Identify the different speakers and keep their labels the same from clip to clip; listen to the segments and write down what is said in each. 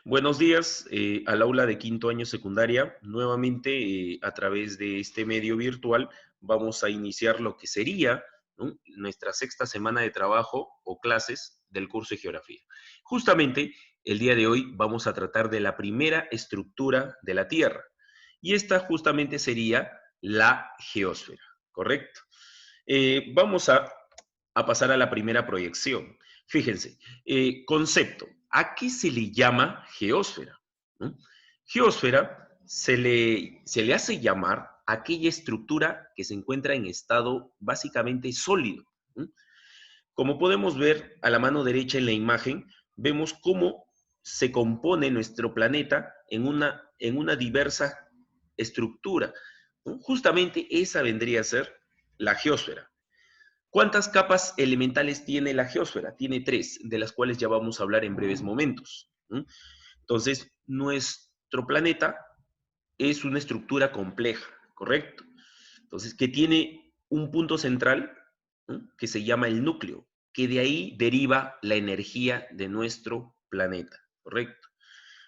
Speaker 1: Buenos días al aula de quinto año secundaria. Nuevamente, a través de este medio virtual, vamos a iniciar lo que sería, ¿no?, nuestra sexta semana de trabajo o clases del curso de geografía. Justamente, el día de hoy vamos a tratar de la primera estructura de la Tierra. Y esta justamente sería la geósfera, ¿correcto? Vamos a pasar a la primera proyección. Fíjense, concepto. ¿A qué se le llama geósfera? ¿No? Geósfera se le hace llamar aquella estructura que se encuentra en estado básicamente sólido. ¿No? Como podemos ver a la mano derecha en la imagen, vemos cómo se compone nuestro planeta en una diversa estructura, ¿no? Justamente esa vendría a ser la geósfera. ¿Cuántas capas elementales tiene la geósfera? Tiene tres, de las cuales ya vamos a hablar en breves momentos. ¿No? Entonces, nuestro planeta es una estructura compleja, ¿correcto? Entonces, que tiene un punto central, ¿no?, que se llama el núcleo, que de ahí deriva la energía de nuestro planeta, ¿correcto?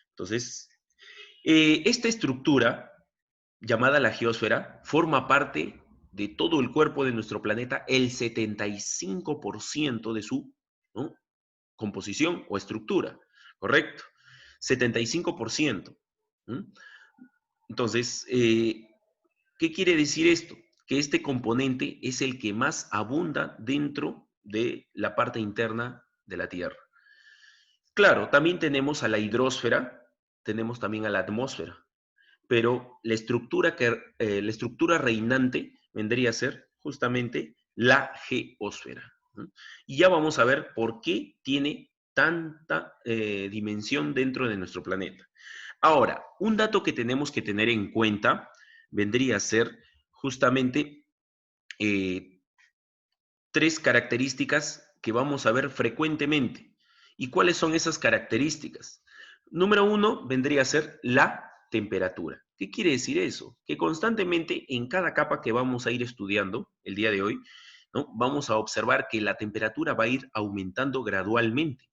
Speaker 1: Entonces, esta estructura llamada la geósfera, forma parte de todo el cuerpo de nuestro planeta, el 75% de su, ¿no?, composición o estructura, ¿correcto? 75%. ¿Mm? Entonces, ¿qué quiere decir esto? Que este componente es el que más abunda dentro de la parte interna de la Tierra. Claro, también tenemos a la hidrosfera, tenemos también a la atmósfera, pero la estructura reinante vendría a ser justamente la geósfera, ¿no? Y ya vamos a ver por qué tiene tanta dimensión dentro de nuestro planeta. Ahora, un dato que tenemos que tener en cuenta vendría a ser justamente eh, tres características que vamos a ver frecuentemente. ¿Y cuáles son esas características? Número uno vendría a ser la temperatura. ¿Qué quiere decir eso? Que constantemente en cada capa que vamos a ir estudiando el día de hoy, ¿no?, vamos a observar que la temperatura va a ir aumentando gradualmente.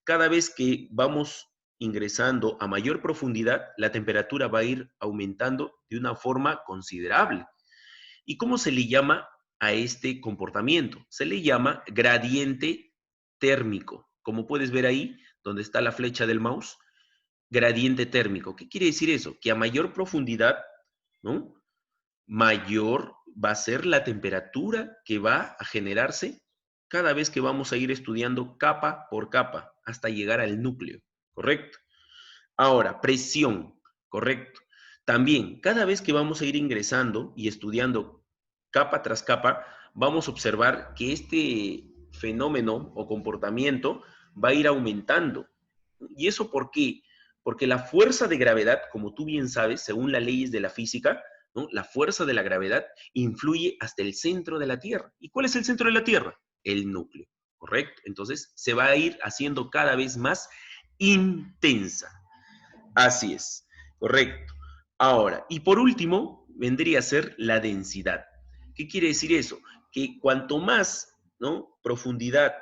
Speaker 1: Cada vez que vamos ingresando a mayor profundidad, la temperatura va a ir aumentando de una forma considerable. ¿Y cómo se le llama a este comportamiento? Se le llama gradiente térmico. Como puedes ver ahí, donde está la flecha del mouse, gradiente térmico. ¿Qué quiere decir eso? Que a mayor profundidad, ¿no?, mayor va a ser la temperatura que va a generarse cada vez que vamos a ir estudiando capa por capa hasta llegar al núcleo, ¿correcto? Ahora, presión, correcto. También, cada vez que vamos a ir ingresando y estudiando capa tras capa, vamos a observar que este fenómeno o comportamiento va a ir aumentando. ¿Y eso por qué? Porque la fuerza de gravedad, como tú bien sabes, según las leyes de la física, ¿no?, la fuerza de la gravedad influye hasta el centro de la Tierra. ¿Y cuál es el centro de la Tierra? El núcleo, ¿correcto? Entonces, se va a ir haciendo cada vez más intensa. Así es, correcto. Ahora, y por último, vendría a ser la densidad. ¿Qué quiere decir eso? Que cuanto más, ¿no?, profundidad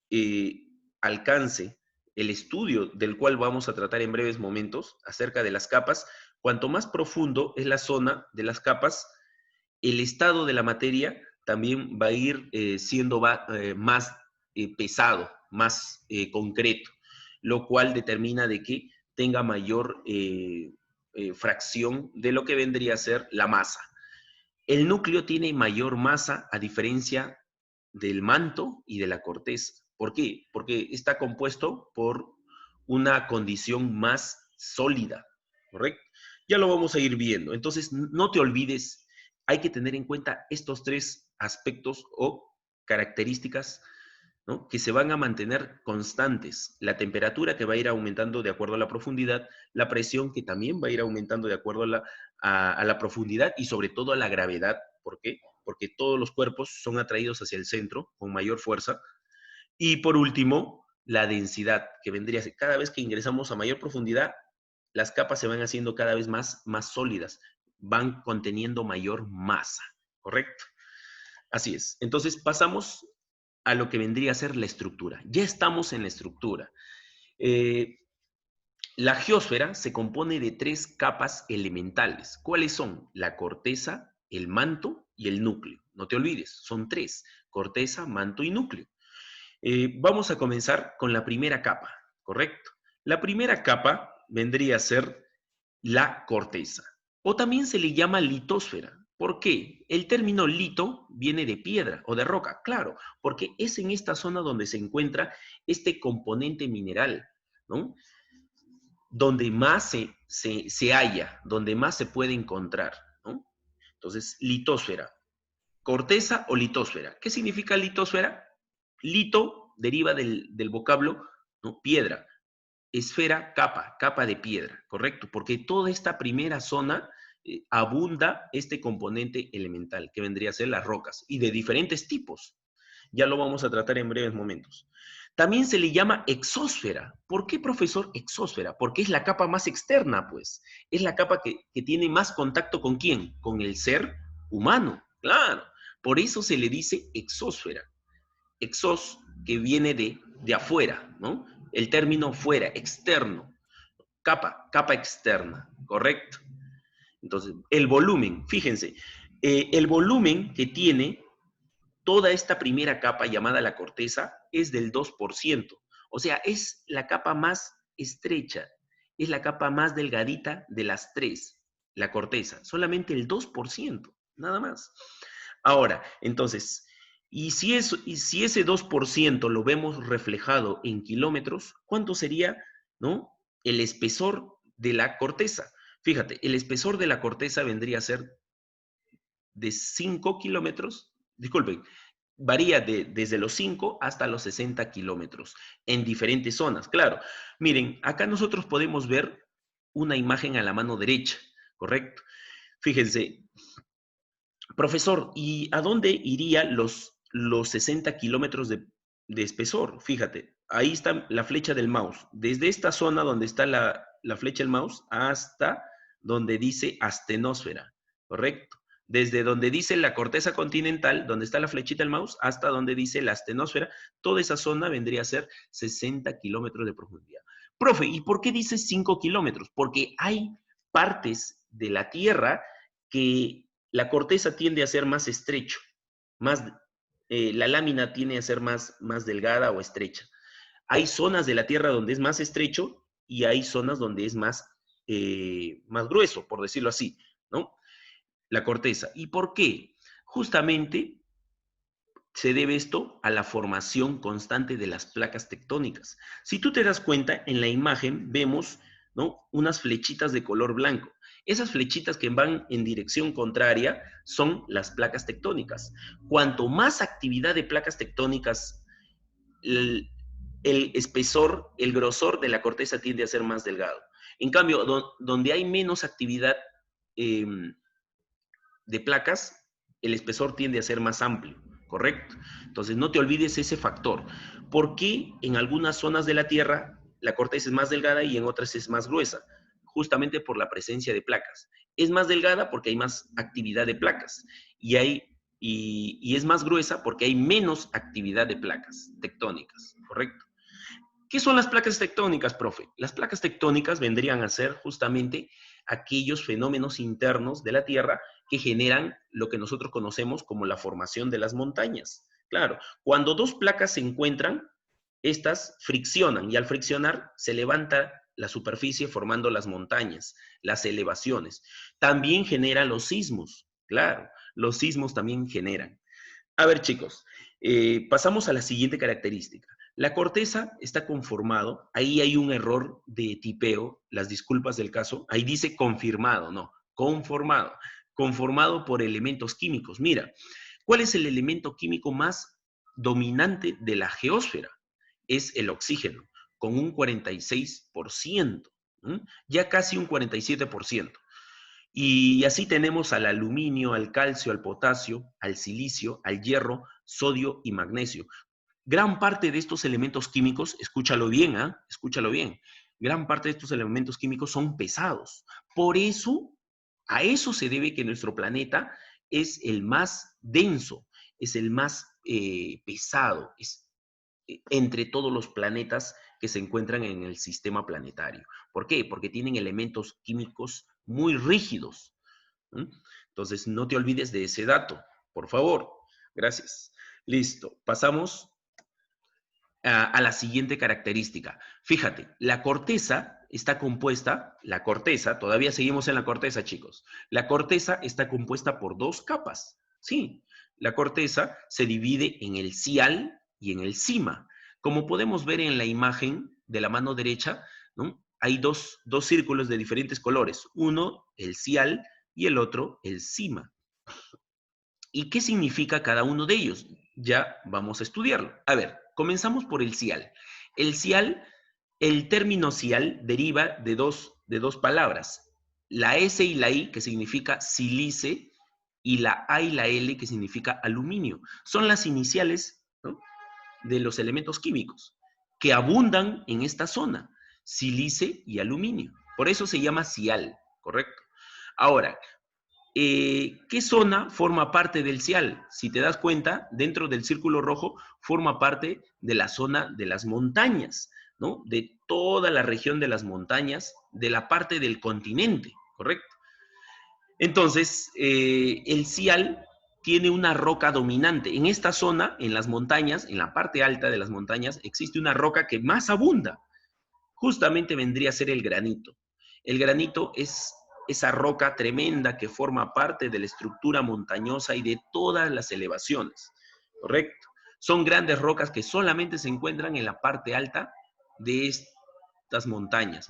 Speaker 1: eh, alcance el estudio del cual vamos a tratar en breves momentos acerca de las capas, cuanto más profundo es la zona de las capas, el estado de la materia también va a ir siendo más pesado, más concreto, lo cual determina de que tenga mayor fracción de lo que vendría a ser la masa. El núcleo tiene mayor masa a diferencia del manto y de la corteza. ¿Por qué? Porque está compuesto por una condición más sólida, ¿correcto? Ya lo vamos a ir viendo. Entonces, no te olvides, hay que tener en cuenta estos tres aspectos o características, ¿no?, que se van a mantener constantes. La temperatura, que va a ir aumentando de acuerdo a la profundidad, la presión, que también va a ir aumentando de acuerdo a la profundidad, y sobre todo a la gravedad. ¿Por qué? Porque todos los cuerpos son atraídos hacia el centro con mayor fuerza. Y por último, la densidad, que vendría a ser cada vez que ingresamos a mayor profundidad, las capas se van haciendo cada vez más sólidas, van conteniendo mayor masa, ¿correcto? Así es. Entonces pasamos a lo que vendría a ser la estructura. Ya estamos en la estructura. Eh, La geósfera se compone de 3 capas elementales. ¿Cuáles son? La corteza, el manto y el núcleo. No te olvides, son 3: corteza, manto y núcleo. Vamos a comenzar con la primera capa, ¿correcto? La primera capa vendría a ser la corteza, o también se le llama litósfera. ¿Por qué? El término lito viene de piedra o de roca, claro, porque es en esta zona donde se encuentra este componente mineral, ¿no? Donde más se halla, donde más se puede encontrar, ¿no? Entonces, litósfera, corteza o litósfera. ¿Qué significa litósfera? Lito deriva del vocablo, ¿no? Piedra. Esfera, capa, capa de piedra, ¿correcto? Porque toda esta primera zona abunda este componente elemental, que vendría a ser las rocas, y de diferentes tipos. Ya lo vamos a tratar en breves momentos. También se le llama exósfera. ¿Por qué, profesor, exósfera? Porque es la capa más externa, pues. Es la capa que tiene más contacto con ¿quién? Con el ser humano, claro. Por eso se le dice exósfera. Exos, que viene de afuera, ¿no? El término fuera, externo. Capa, capa externa, ¿correcto? Entonces, el volumen, fíjense, el volumen que tiene toda esta primera capa llamada la corteza es del 2%. O sea, es la capa más estrecha, es la capa más delgadita de las 3, la corteza. Solamente el 2%, nada más. Ahora, entonces, y si ese 2% lo vemos reflejado en kilómetros, ¿cuánto sería, no? El espesor de la corteza. Fíjate, el espesor de la corteza vendría a ser de 5 kilómetros, disculpen, varía desde los 5 hasta los 60 kilómetros en diferentes zonas. Claro, miren, acá nosotros podemos ver una imagen a la mano derecha, ¿correcto? Fíjense, profesor, ¿y a dónde irían los 60 kilómetros de espesor? Fíjate, ahí está la flecha del mouse. Desde esta zona donde está la flecha del mouse hasta donde dice astenósfera, ¿correcto? Desde donde dice la corteza continental, donde está la flechita del mouse, hasta donde dice la astenósfera, toda esa zona vendría a ser 60 kilómetros de profundidad. Profe, ¿y por qué dice 5 kilómetros? Porque hay partes de la Tierra que la corteza tiende a ser más estrecho, más, la lámina tiende a ser más delgada o estrecha. Hay zonas de la Tierra donde es más estrecho y hay zonas donde es más grueso, por decirlo así, ¿no? La corteza. ¿Y por qué? Justamente se debe esto a la formación constante de las placas tectónicas. Si tú te das cuenta, en la imagen vemos, ¿no?, unas flechitas de color blanco. Esas flechitas que van en dirección contraria son las placas tectónicas. Cuanto más actividad de placas tectónicas, el espesor, el grosor de la corteza tiende a ser más delgado. En cambio, donde hay menos actividad eh, de placas, el espesor tiende a ser más amplio, ¿correcto? Entonces, no te olvides ese factor. ¿Por qué en algunas zonas de la Tierra la corteza es más delgada y en otras es más gruesa? Justamente por la presencia de placas. Es más delgada porque hay más actividad de placas y es más gruesa porque hay menos actividad de placas tectónicas, ¿correcto? ¿Qué son las placas tectónicas, profe? Las placas tectónicas vendrían a ser justamente aquellos fenómenos internos de la Tierra que generan lo que nosotros conocemos como la formación de las montañas. Claro, cuando dos placas se encuentran, estas friccionan y al friccionar se levanta la superficie formando las montañas, las elevaciones. También genera los sismos, claro, los sismos también generan. A ver, chicos, pasamos a la siguiente característica. La corteza está conformado, ahí hay un error de tipeo, las disculpas del caso, ahí dice confirmado, no, conformado, conformado por elementos químicos. Mira, ¿cuál es el elemento químico más dominante de la geósfera? Es el oxígeno, con un 46%, ¿m? Ya casi un 47%. Y así tenemos al aluminio, al calcio, al potasio, al silicio, al hierro, sodio y magnesio. Gran parte de estos elementos químicos, escúchalo bien, ¿ah? Escúchalo bien, gran parte de estos elementos químicos son pesados. Por eso, a eso se debe que nuestro planeta es el más denso, es el más pesado, es entre todos los planetas que se encuentran en el sistema planetario. ¿Por qué? Porque tienen elementos químicos muy rígidos. Entonces, no te olvides de ese dato, por favor. Gracias. Listo. Pasamos a la siguiente característica. Fíjate, la corteza está compuesta, todavía seguimos en la corteza, chicos. La corteza está compuesta por dos capas. Sí, la corteza se divide en el cial y en el cima. Como podemos ver en la imagen de la mano derecha, ¿no? Hay dos círculos de diferentes colores. Uno, el cial, y el otro, el cima. ¿Y qué significa cada uno de ellos? Ya vamos a estudiarlo. A ver, comenzamos por el cial. El cial, el término cial deriva de dos palabras. La S y la I, que significa sílice, y la A y la L, que significa aluminio. Son las iniciales, ¿no?, de los elementos químicos que abundan en esta zona, sílice y aluminio. Por eso se llama cial, ¿correcto? Ahora, ¿qué zona forma parte del cial? Si te das cuenta, dentro del círculo rojo forma parte de la zona de las montañas, ¿no? De toda la región de las montañas, de la parte del continente, ¿correcto? Entonces, el cial tiene una roca dominante. En esta zona, en las montañas, en la parte alta de las montañas, existe una roca que más abunda. Justamente vendría a ser el granito. El granito es esa roca tremenda que forma parte de la estructura montañosa y de todas las elevaciones, ¿correcto? Son grandes rocas que solamente se encuentran en la parte alta de estas montañas,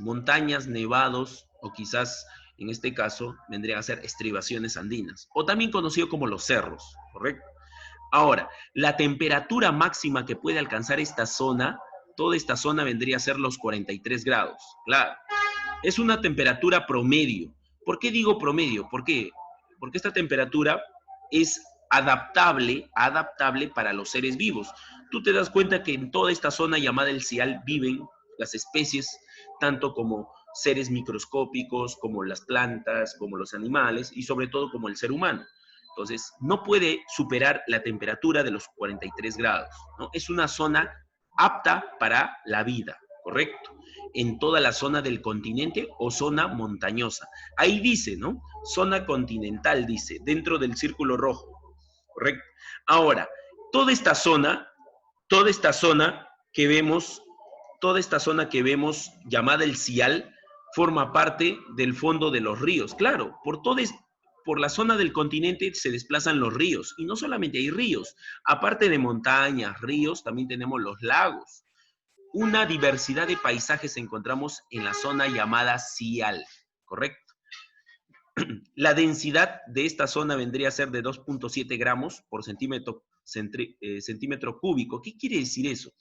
Speaker 1: nevados, o quizás en este caso vendrían a ser estribaciones andinas, o también conocido como los cerros, ¿correcto? Ahora, la temperatura máxima que puede alcanzar esta zona, toda esta zona vendría a ser los 43 grados, claro. Es una temperatura promedio. ¿Por qué digo promedio? ¿Por qué? Porque esta temperatura es adaptable para los seres vivos. Tú te das cuenta que en toda esta zona llamada el cial viven las especies, tanto como seres microscópicos, como las plantas, como los animales y sobre todo como el ser humano. Entonces, no puede superar la temperatura de los 43 grados, ¿no? Es una zona apta para la vida, ¿correcto? En toda la zona del continente o zona montañosa. Ahí dice, ¿no? Zona continental, dice, dentro del círculo rojo, ¿correcto? Ahora, toda esta zona que vemos, llamada el cial, forma parte del fondo de los ríos. Claro, por la zona del continente se desplazan los ríos, y no solamente hay ríos, aparte de montañas, ríos, también tenemos los lagos. Una diversidad de paisajes encontramos en la zona llamada cial, ¿correcto? La densidad de esta zona vendría a ser de 2.7 gramos por centímetro cúbico. ¿Qué quiere decir eso?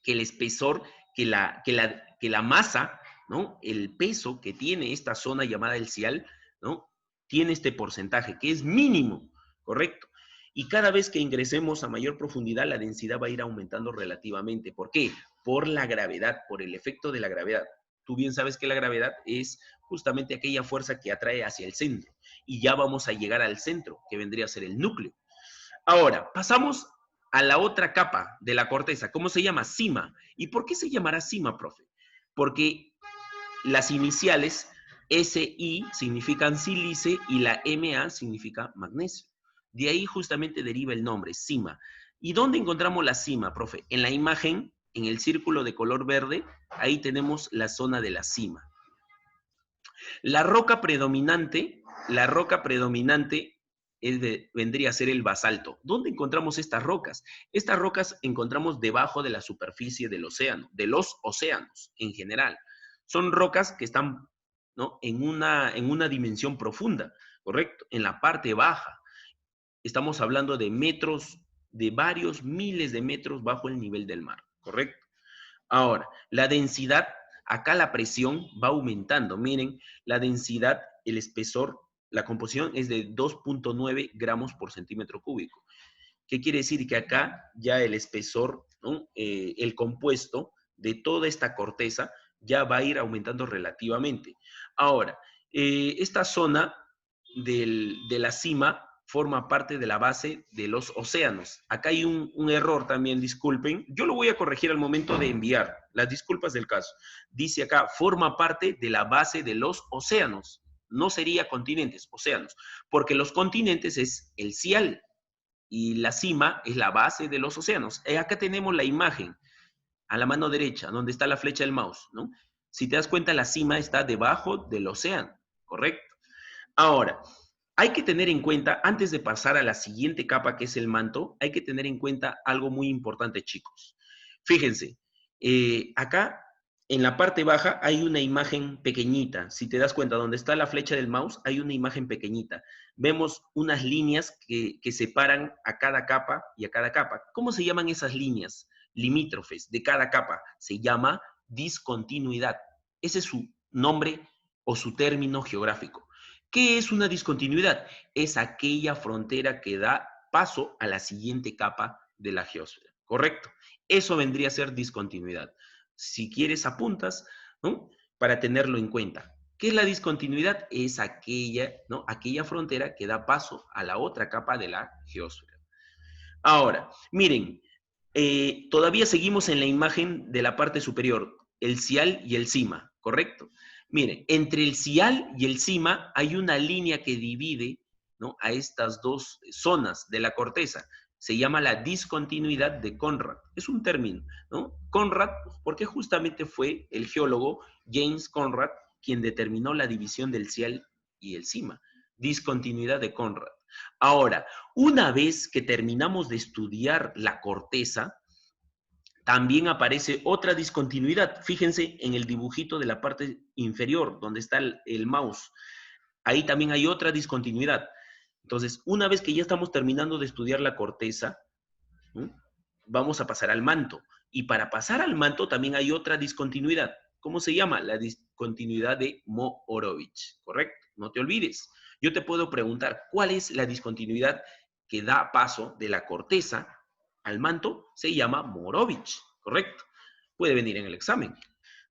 Speaker 1: Que el espesor, que la masa, ¿no?, el peso que tiene esta zona llamada el cial, ¿no?, tiene este porcentaje, que es mínimo, ¿correcto? Y cada vez que ingresemos a mayor profundidad, la densidad va a ir aumentando relativamente. ¿Por qué? Por la gravedad, por el efecto de la gravedad. Tú bien sabes que la gravedad es justamente aquella fuerza que atrae hacia el centro. Y ya vamos a llegar al centro, que vendría a ser el núcleo. Ahora, pasamos a la otra capa de la corteza. ¿Cómo se llama? Cima. ¿Y por qué se llamará cima, profe? Porque las iniciales SI significan sílice y la MA significa magnesio. De ahí justamente deriva el nombre, cima. ¿Y dónde encontramos la cima, profe? En la imagen, en el círculo de color verde, ahí tenemos la zona de la cima. La roca predominante vendría a ser el basalto. ¿Dónde encontramos estas rocas? Estas rocas encontramos debajo de la superficie del océano, de los océanos en general. Son rocas que están, ¿no?, en una dimensión profunda, ¿correcto? En la parte baja. Estamos hablando de metros, de varios miles de metros bajo el nivel del mar, ¿correcto? Ahora, la densidad, acá la presión va aumentando. Miren, la densidad, el espesor, la composición es de 2.9 gramos por centímetro cúbico. ¿Qué quiere decir? Que acá ya el espesor, ¿no?, el compuesto de toda esta corteza ya va a ir aumentando relativamente. Ahora, esta zona de la cima forma parte de la base de los océanos. Acá hay un error también, disculpen. Yo lo voy a corregir al momento de enviar. Las disculpas del caso. Dice acá, forma parte de la base de los océanos. No sería continentes, océanos. Porque los continentes es el cial y la cima es la base de los océanos. Acá tenemos la imagen a la mano derecha, donde está la flecha del mouse, ¿no? Si te das cuenta, la cima está debajo del océano, ¿correcto? Ahora, hay que tener en cuenta, antes de pasar a la siguiente capa, que es el manto, hay que tener en cuenta algo muy importante, chicos. Fíjense, acá en la parte baja hay una imagen pequeñita. Si te das cuenta, donde está la flecha del mouse, hay una imagen pequeñita. Vemos unas líneas que separan a cada capa y a cada capa. ¿Cómo se llaman esas líneas limítrofes de cada capa? Se llama discontinuidad. Ese es su nombre o su término geográfico. ¿Qué es una discontinuidad? Es aquella frontera que da paso a la siguiente capa de la geósfera, ¿correcto? Eso vendría a ser discontinuidad. Si quieres, apuntas, ¿no? Para tenerlo en cuenta. ¿Qué es la discontinuidad? Es aquella, ¿no? Aquella frontera que da paso a la otra capa de la geósfera. Ahora, miren, todavía seguimos en la imagen de la parte superior, el cial y el cima, ¿correcto? Miren, entre el cial y el cima hay una línea que divide, ¿no?, a estas dos zonas de la corteza. Se llama la discontinuidad de Conrad. Es un término, ¿no? Conrad, porque justamente fue el geólogo James Conrad quien determinó la división del cial y el cima. Discontinuidad de Conrad. Ahora, una vez que terminamos de estudiar la corteza, también aparece otra discontinuidad. Fíjense en el dibujito de la parte inferior, donde está el mouse. Ahí también hay otra discontinuidad. Entonces, una vez que ya estamos terminando de estudiar la corteza, ¿no?, vamos a pasar al manto. Y para pasar al manto también hay otra discontinuidad. ¿Cómo se llama? La discontinuidad de Mohorovic, ¿correcto? No te olvides. Yo te puedo preguntar, ¿cuál es la discontinuidad que da paso de la corteza al manto? Se llama Mohorovic, ¿correcto? Puede venir en el examen,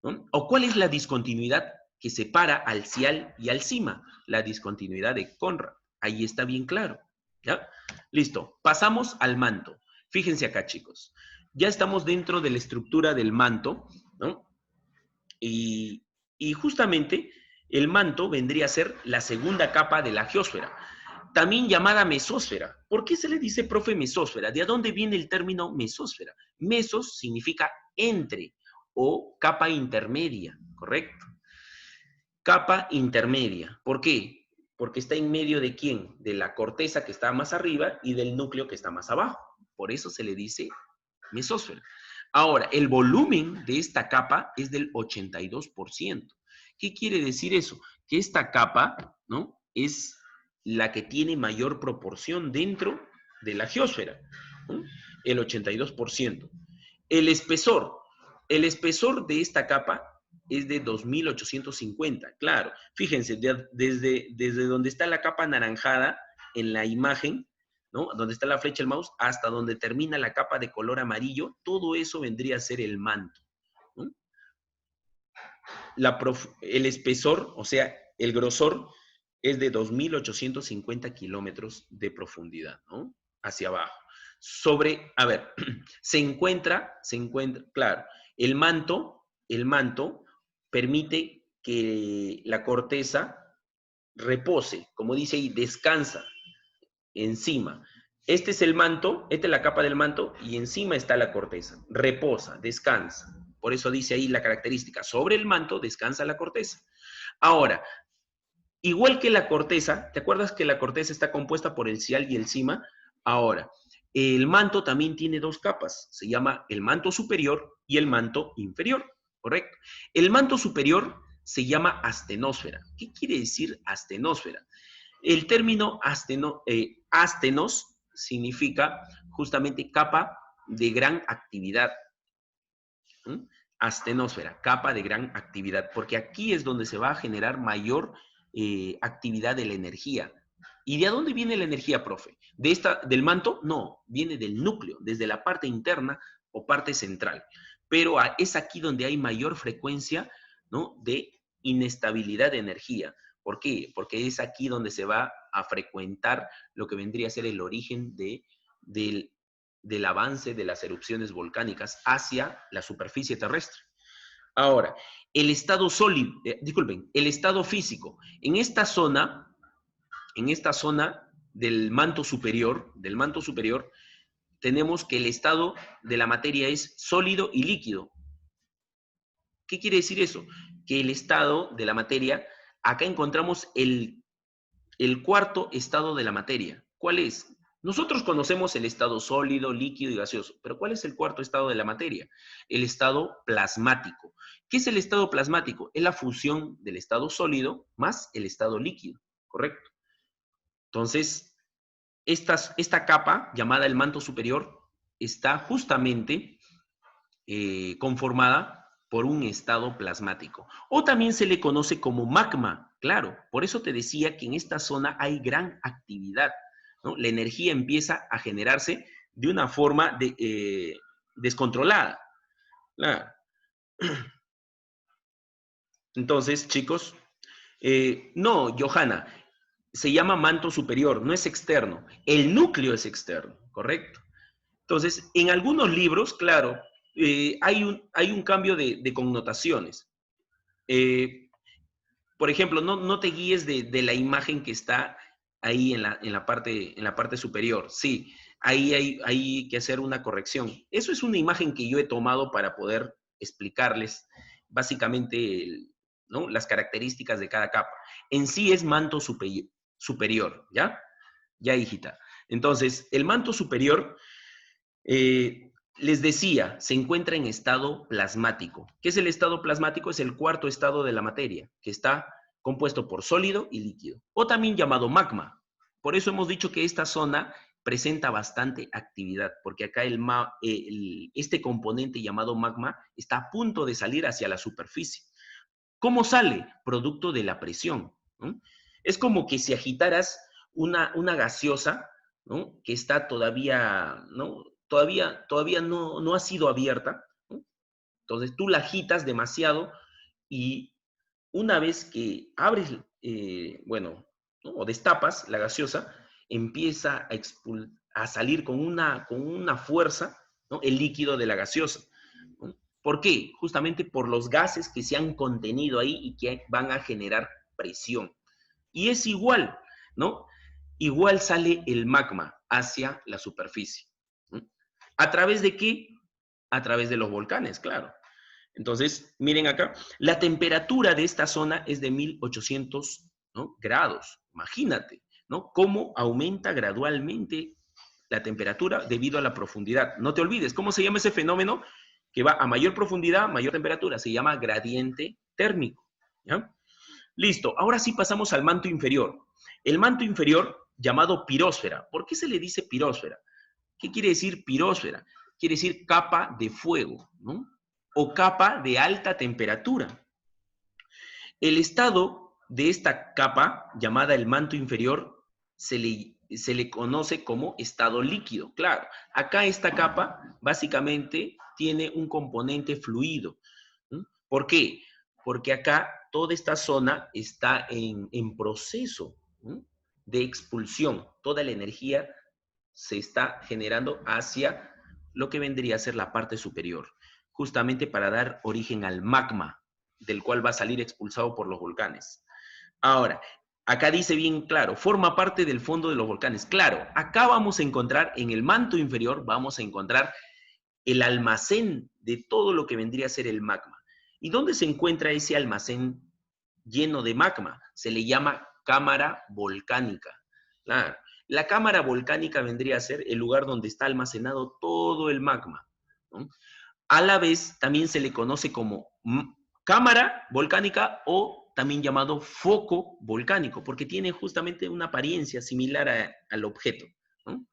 Speaker 1: ¿no? ¿O cuál es la discontinuidad que separa al cial y al cima? La discontinuidad de Conrad. Ahí está bien claro, ¿ya? Listo. Pasamos al manto. Fíjense acá, chicos. Ya estamos dentro de la estructura del manto, ¿no? Y justamente el manto vendría a ser la segunda capa de la geósfera, también llamada mesósfera. ¿Por qué se le dice, profe, mesósfera? ¿De dónde viene el término mesósfera? Mesos significa entre o capa intermedia, ¿correcto? Capa intermedia. ¿Por qué? Porque está en medio de ¿quién? De la corteza, que está más arriba, y del núcleo, que está más abajo. Por eso se le dice mesósfera. Ahora, el volumen de esta capa es del 82%. ¿Qué quiere decir eso? Que esta capa, ¿no?, es la que tiene mayor proporción dentro de la geósfera, ¿no?, el 82%. El espesor de esta capa es de 2.850, claro. Fíjense, desde donde está la capa anaranjada en la imagen, ¿no?, donde está la flecha del mouse, hasta donde termina la capa de color amarillo, todo eso vendría a ser el manto, ¿no? El espesor, o sea, el grosor, es de 2.850 kilómetros de profundidad, ¿no?, hacia abajo. A ver, se encuentra, claro, el manto permite que la corteza repose, como dice ahí, descansa encima. Este es el manto, esta es la capa del manto, y encima está la corteza. Reposa, descansa. Por eso dice ahí la característica, sobre el manto descansa la corteza. Ahora, igual que la corteza, ¿te acuerdas que la corteza está compuesta por el cial y el cima? Ahora, el manto también tiene dos capas. Se llama el manto superior y el manto inferior, ¿correcto? El manto superior se llama astenosfera. ¿Qué quiere decir astenosfera? El término astenos significa justamente capa de gran actividad. ¿Mm? Astenosfera, capa de gran actividad, porque aquí es donde se va a generar mayor actividad de la energía. ¿Y de dónde viene la energía, profe? ¿Del manto? No, viene del núcleo, desde la parte interna o parte central. Pero es aquí donde hay mayor frecuencia, ¿no?, de inestabilidad de energía. ¿Por qué? Porque es aquí donde se va a frecuentar lo que vendría a ser el origen del avance de las erupciones volcánicas hacia la superficie terrestre. Ahora, el estado sólido, disculpen, el estado físico. En esta zona del manto superior, tenemos que el estado de la materia es sólido y líquido. ¿Qué quiere decir eso? Que el estado de la materia, acá encontramos el cuarto estado de la materia. ¿Cuál es? Nosotros conocemos el estado sólido, líquido y gaseoso, pero ¿cuál es el cuarto estado de la materia? El estado plasmático. ¿Qué es el estado plasmático? Es la fusión del estado sólido más el estado líquido, ¿correcto? Entonces, esta capa, llamada el manto superior, está justamente conformada por un estado plasmático. O también se le conoce como magma, claro. Por eso te decía que en esta zona hay gran actividad, ¿no? La energía empieza a generarse de una forma descontrolada. Claro. Entonces, chicos, no, Johanna, se llama manto superior, no es externo. El núcleo es externo, ¿correcto? Entonces, en algunos libros, claro, hay un cambio de connotaciones. Eh, por ejemplo, no te guíes de la imagen que está ahí en la parte superior. Sí, ahí hay que hacer una corrección. Eso es una imagen que yo he tomado para poder explicarles básicamente ¿no? las características de cada capa. En sí es manto superior, ¿ya? Ya, hijita. Entonces, el manto superior les decía, se encuentra en estado plasmático. ¿Qué es el estado plasmático? Es el cuarto estado de la materia, que está compuesto por sólido y líquido, o también llamado magma. Por eso hemos dicho que esta zona presenta bastante actividad, porque acá este componente llamado magma está a punto de salir hacia la superficie. ¿Cómo sale? Producto de la presión, ¿no? Es como que si agitaras una gaseosa, ¿no? Que está todavía, ¿no? Todavía no ha sido abierta, ¿no? Entonces tú la agitas demasiado y una vez que abres, bueno, ¿no? O destapas la gaseosa, empieza a salir con una fuerza, ¿no? El líquido de la gaseosa, ¿no? ¿Por qué? Justamente por los gases que se han contenido ahí y que van a generar presión. Y es igual, ¿no? Igual sale el magma hacia la superficie. ¿No? ¿A través de qué? A través de los volcanes, claro. Entonces, miren acá, la temperatura de esta zona es de 1800, ¿no? grados. Imagínate, ¿no? Cómo aumenta gradualmente la temperatura debido a la profundidad. No te olvides, ¿cómo se llama ese fenómeno? Que va a mayor profundidad, mayor temperatura. Se llama gradiente térmico. ¿Ya? Listo, ahora sí pasamos al manto inferior. El manto inferior, llamado pirósfera. ¿Por qué se le dice pirósfera? ¿Qué quiere decir pirósfera? Quiere decir capa de fuego, ¿no? O capa de alta temperatura. El estado de esta capa, llamada el manto inferior, se le conoce como estado líquido. Claro, acá esta capa básicamente tiene un componente fluido. ¿No? ¿Por qué? Porque acá toda esta zona está en proceso, ¿no? de expulsión. Toda la energía se está generando hacia lo que vendría a ser la parte superior, justamente para dar origen al magma, del cual va a salir expulsado por los volcanes. Ahora, acá dice bien claro, forma parte del fondo de los volcanes. Claro, acá vamos a encontrar, en el manto inferior, vamos a encontrar el almacén de todo lo que vendría a ser el magma. ¿Y dónde se encuentra ese almacén lleno de magma? Se le llama cámara volcánica. Claro. La cámara volcánica vendría a ser el lugar donde está almacenado todo el magma, ¿no? A la vez, también se le conoce como cámara volcánica o también llamado foco volcánico, porque tiene justamente una apariencia similar al objeto, ¿no?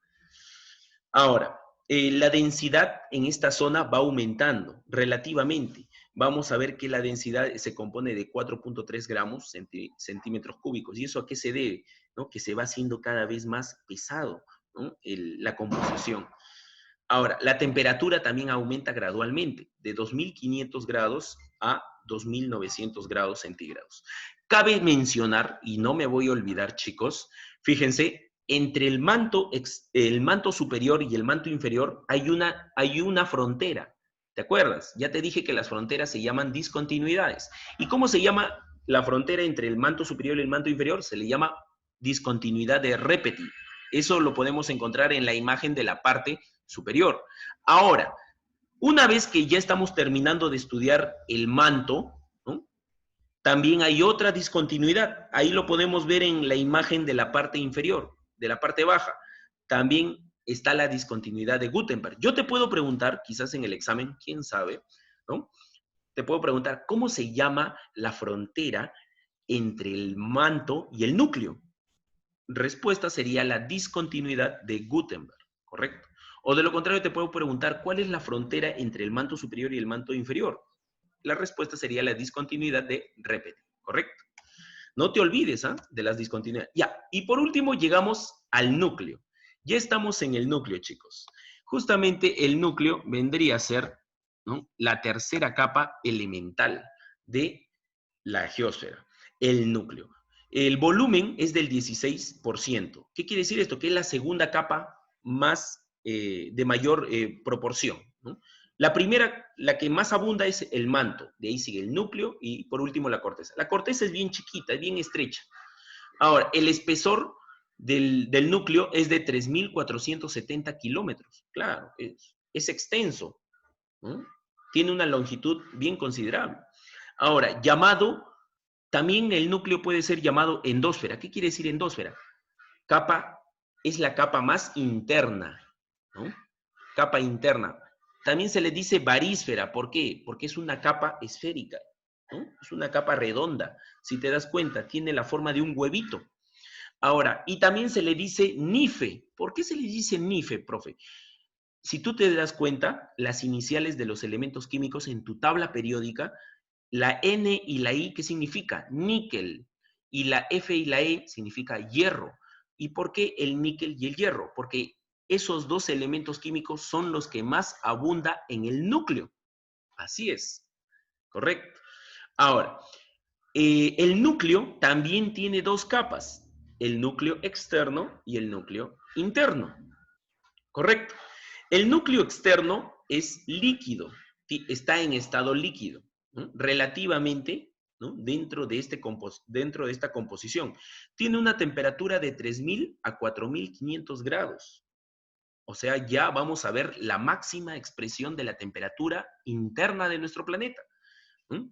Speaker 1: Ahora, la densidad en esta zona va aumentando relativamente. Vamos a ver que la densidad se compone de 4.3 gramos centímetros cúbicos. ¿Y eso a qué se debe? ¿No? Que se va haciendo cada vez más pesado, ¿no? La composición. Ahora, la temperatura también aumenta gradualmente, de 2500 grados a 2900 grados centígrados. Cabe mencionar, y no me voy a olvidar, chicos, fíjense, entre el manto superior y el manto inferior hay una frontera. ¿Te acuerdas? Ya te dije que las fronteras se llaman discontinuidades. ¿Y cómo se llama la frontera entre el manto superior y el manto inferior? Se le llama discontinuidad de Repeti. Eso lo podemos encontrar en la imagen de la parte superior. Ahora, una vez que ya estamos terminando de estudiar el manto, ¿no? También hay otra discontinuidad. Ahí lo podemos ver en la imagen de la parte inferior, de la parte baja. También está la discontinuidad de Gutenberg. Yo te puedo preguntar, quizás en el examen, quién sabe, ¿no? Te puedo preguntar, ¿cómo se llama la frontera entre el manto y el núcleo? Respuesta sería la discontinuidad de Gutenberg, ¿correcto? O de lo contrario, te puedo preguntar, ¿cuál es la frontera entre el manto superior y el manto inferior? La respuesta sería la discontinuidad de Repeti, ¿correcto? No te olvides de las discontinuidades. Ya, y por último llegamos al núcleo. Ya estamos en el núcleo, chicos. Justamente el núcleo vendría a ser, ¿no?, la tercera capa elemental de la geósfera, el núcleo. El volumen es del 16%. ¿Qué quiere decir esto? Que es la segunda capa más de mayor proporción, ¿no? La primera, la que más abunda es el manto, de ahí sigue el núcleo y por último la corteza. La corteza es bien chiquita, es bien estrecha. Ahora, el espesor del núcleo es de 3.470 kilómetros. Claro, es extenso, ¿no? Tiene una longitud bien considerable. Ahora, también el núcleo puede ser llamado endósfera. ¿Qué quiere decir endósfera? Es la capa más interna, ¿no? Capa interna. También se le dice barísfera. ¿Por qué? Porque es una capa esférica, ¿no? Es una capa redonda. Si te das cuenta, tiene la forma de un huevito. Ahora, y también se le dice nife. ¿Por qué se le dice nife, profe? Si tú te das cuenta, las iniciales de los elementos químicos en tu tabla periódica, la N y la I, ¿qué significa? Níquel. Y la F y la E significa hierro. ¿Y por qué el níquel y el hierro? Porque esos dos elementos químicos son los que más abunda en el núcleo. Así es, correcto. Ahora, el núcleo también tiene dos capas, el núcleo externo y el núcleo interno, correcto. El núcleo externo es líquido, está en estado líquido, ¿no? Relativamente, ¿no?, dentro de esta composición. Tiene una temperatura de 3.000 a 4.500 grados. O sea, ya vamos a ver la máxima expresión de la temperatura interna de nuestro planeta. ¿Mm?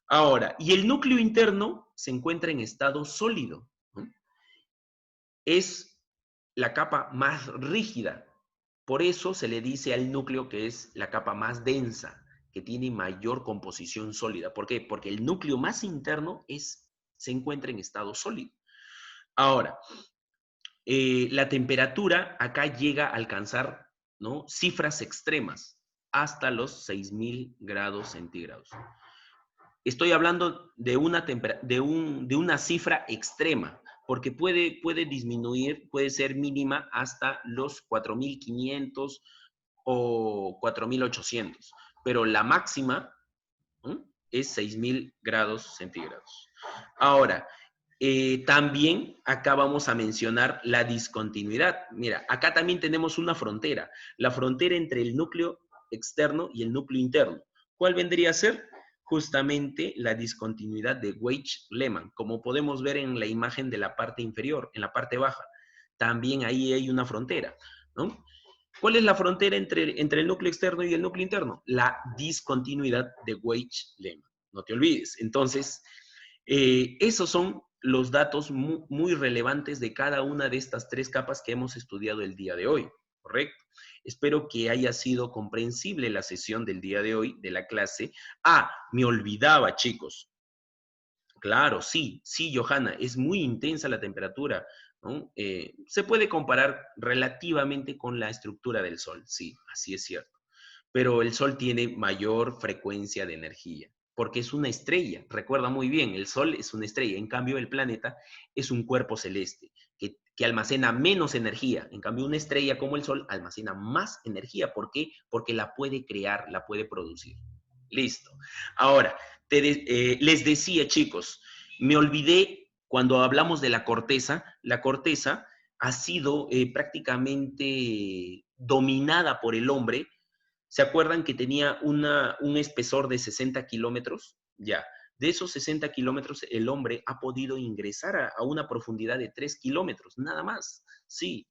Speaker 1: Ahora, y el núcleo interno se encuentra en estado sólido, ¿no? Es la capa más rígida. Por eso se le dice al núcleo que es la capa más densa, que tiene mayor composición sólida. ¿Por qué? Porque el núcleo más interno se encuentra en estado sólido. Ahora, la temperatura acá llega a alcanzar, ¿no?, cifras extremas, hasta los 6.000 grados centígrados. Estoy hablando de una cifra extrema, porque puede disminuir, puede ser mínima hasta los 4.500 o 4.800, pero la máxima, ¿no?, es 6.000 grados centígrados. Ahora, también acá vamos a mencionar la discontinuidad. Mira, acá también tenemos una frontera, la frontera entre el núcleo externo y el núcleo interno. ¿Cuál vendría a ser? Justamente la discontinuidad de Weich-Lehmann, como podemos ver en la imagen de la parte inferior, en la parte baja. También ahí hay una frontera, ¿no? ¿Cuál es la frontera entre el núcleo externo y el núcleo interno? La discontinuidad de Weich-Lehmann. No te olvides. Entonces, esos son los datos muy relevantes de cada una de estas tres capas que hemos estudiado el día de hoy, ¿correcto? Espero que haya sido comprensible la sesión del día de hoy de la clase. Me olvidaba, chicos. Claro, sí, Johanna, es muy intensa la temperatura, ¿no? Se puede comparar relativamente con la estructura del Sol, sí, así es cierto. Pero el Sol tiene mayor frecuencia de energía, porque es una estrella. Recuerda muy bien, el Sol es una estrella. En cambio, el planeta es un cuerpo celeste que almacena menos energía. En cambio, una estrella como el Sol almacena más energía. ¿Por qué? Porque la puede crear, la puede producir. Listo. Ahora, Les decía, chicos, me olvidé cuando hablamos de la corteza ha sido prácticamente dominada por el hombre. ¿Se acuerdan que tenía un espesor de 60 kilómetros? Ya, de esos 60 kilómetros el hombre ha podido ingresar a una profundidad de 3 kilómetros, nada más. Sí,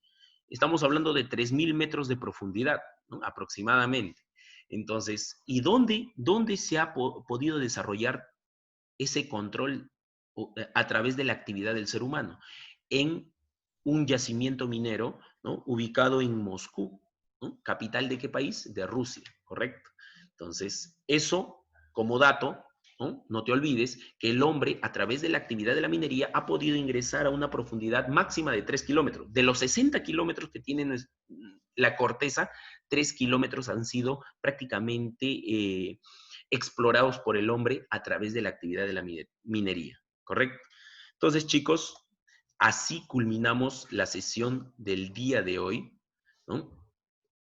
Speaker 1: estamos hablando de 3.000 metros de profundidad, ¿no? Aproximadamente. Entonces, ¿y dónde se ha podido desarrollar ese control a través de la actividad del ser humano? En un yacimiento minero, ¿no? Ubicado en Moscú, ¿no? ¿Capital de qué país? De Rusia, ¿correcto? Entonces, eso como dato, ¿no? No te olvides que el hombre, a través de la actividad de la minería, ha podido ingresar a una profundidad máxima de 3 kilómetros. De los 60 kilómetros que tiene la corteza, 3 kilómetros han sido prácticamente explorados por el hombre a través de la actividad de la minería, ¿correcto? Entonces, chicos, así culminamos la sesión del día de hoy, ¿no?